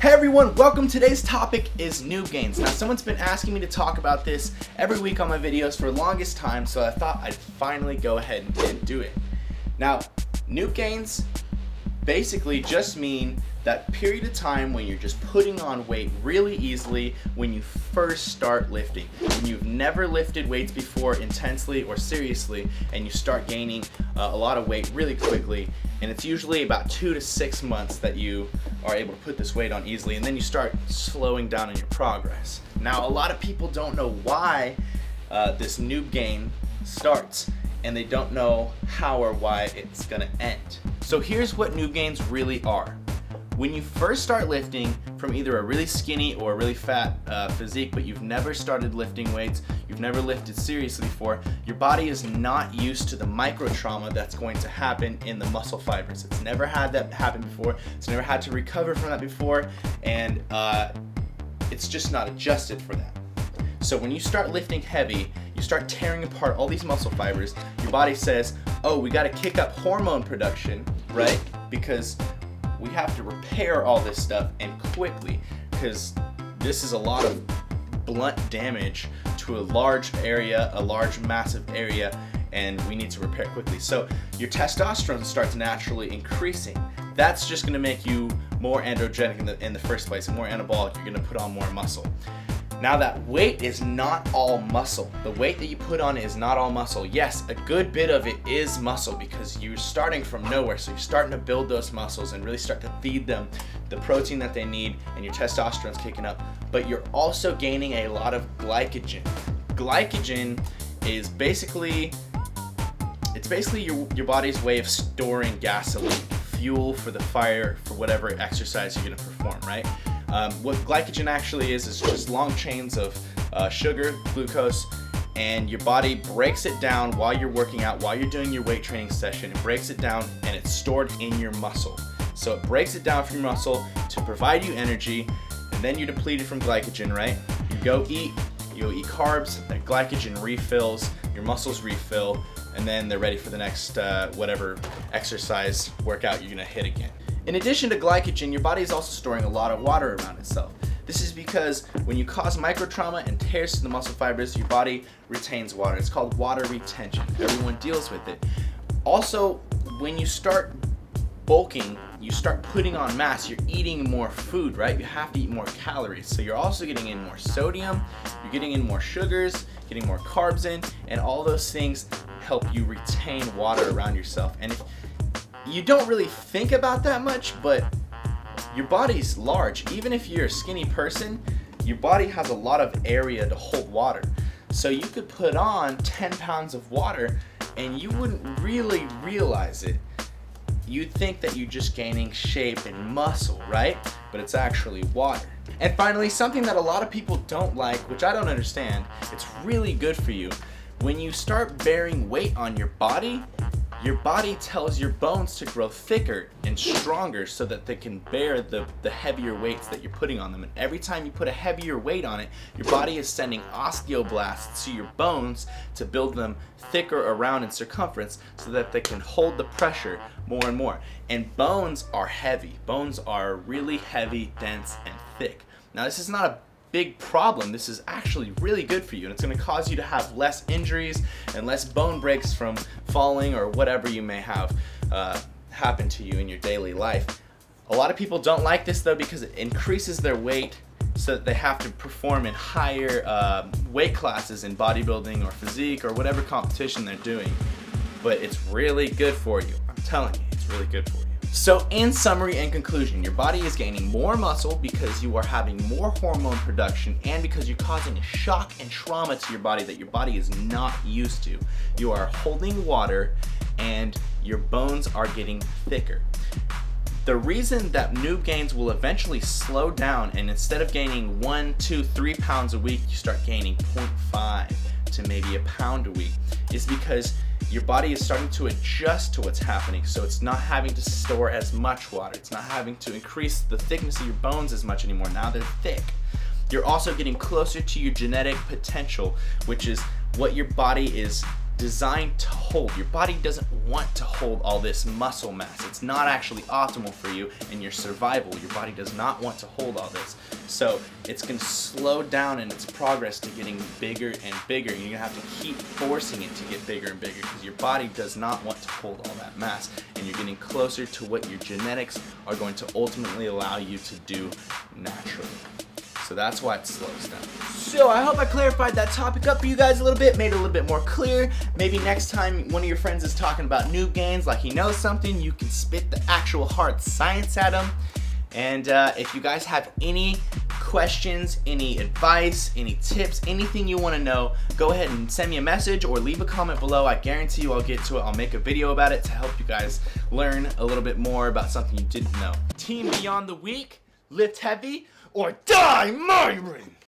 Hey everyone, welcome. Today's topic is Noob Gains. Now someone's been asking me to talk about this every week on my videos for the longest time, so I thought I'd finally go ahead and do it. Now, Noob Gains basically just mean that period of time when you're just putting on weight really easily when you first start lifting. When you've never lifted weights before intensely or seriously and you start gaining a lot of weight really quickly, and it's usually about 2 to 6 months that you are able to put this weight on easily, and then you start slowing down in your progress. Now a lot of people don't know why this Noob Gain starts, and they don't know how or why it's gonna end. So here's what Noob Gains really are. When you first start lifting from either a really skinny or a really fat physique, but you've never started lifting weights, you've never lifted seriously before, your body is not used to the micro trauma that's going to happen in the muscle fibers. It's never had that happen before, it's never had to recover from that before, and it's just not adjusted for that. So when you start lifting heavy, you start tearing apart all these muscle fibers, your body says, oh, we gotta kick up hormone production, right? Because we have to repair all this stuff and quickly, because this is a lot of blunt damage to a large area, a large massive area, and we need to repair quickly. So your testosterone starts naturally increasing. That's just gonna make you more androgenic in the first place, more anabolic. You're gonna put on more muscle. Now that weight is not all muscle. The weight that you put on is not all muscle. Yes, a good bit of it is muscle because you're starting from nowhere. So you're starting to build those muscles and really start to feed them the protein that they need, and your testosterone's kicking up. But you're also gaining a lot of glycogen. Glycogen is basically, your body's way of storing gasoline, fuel for the fire for whatever exercise you're gonna perform, right? What glycogen actually is just long chains of sugar, glucose, and your body breaks it down while you're working out, while you're doing your weight training session. It breaks it down and it's stored in your muscle. So it breaks it down from your muscle to provide you energy, and then you're depleted from glycogen, right? You go eat carbs, that glycogen refills, your muscles refill, and then they're ready for the next whatever exercise workout you're gonna hit again. In addition to glycogen, your body is also storing a lot of water around itself. This is because when you cause micro trauma and tears to the muscle fibers, your body retains water. It's called water retention. Everyone deals with it. Also, when you start bulking, you start putting on mass, you're eating more food, right? You have to eat more calories. So you're also getting in more sodium, you're getting in more sugars, getting more carbs in, and all those things help you retain water around yourself. And if you don't really think about that much, but your body's large. Even if you're a skinny person, your body has a lot of area to hold water. So you could put on 10 pounds of water and you wouldn't really realize it. You'd think that you're just gaining shape and muscle, right? But it's actually water. And finally, something that a lot of people don't like, which I don't understand, it's really good for you. When you start bearing weight on your body tells your bones to grow thicker and stronger so that they can bear the heavier weights that you're putting on them. And every time you put a heavier weight on it, your body is sending osteoblasts to your bones to build them thicker around in circumference so that they can hold the pressure more and more. And bones are heavy. Bones are really heavy, dense, and thick. Now this is not a big problem. This is actually really good for you, and it's going to cause you to have less injuries and less bone breaks from falling or whatever you may have happen to you in your daily life. A lot of people don't like this though because it increases their weight so that they have to perform in higher weight classes in bodybuilding or physique or whatever competition they're doing. But it's really good for you. I'm telling you, it's really good for you. So in summary and conclusion, your body is gaining more muscle because you are having more hormone production and because you're causing a shock and trauma to your body that your body is not used to. You are holding water and your bones are getting thicker. The reason that Noob Gains will eventually slow down, and instead of gaining 1, 2, 3 pounds a week, you start gaining 0.5 to maybe a pound a week, is because your body is starting to adjust to what's happening, so it's not having to store as much water. It's not having to increase the thickness of your bones as much anymore. Now they're thick. You're also getting closer to your genetic potential, which is what your body is designed to hold. Your body doesn't want to hold all this muscle mass. It's not actually optimal for you and your survival. Your body does not want to hold all this. So it's going to slow down in its progress to getting bigger and bigger. You're going to have to keep forcing it to get bigger and bigger because your body does not want to hold all that mass. And you're getting closer to what your genetics are going to ultimately allow you to do naturally. So that's why it slows down. So I hope I clarified that topic up for you guys a little bit, made it a little bit more clear. Maybe next time one of your friends is talking about Noob Gains like he knows something, you can spit the actual hard science at him. And if you guys have any questions, any advice, any tips, anything you want to know, go ahead and send me a message or leave a comment below. I guarantee you I'll get to it. I'll make a video about it to help you guys learn a little bit more about something you didn't know. Team Beyond the Week, lift heavy or die, MIRIN!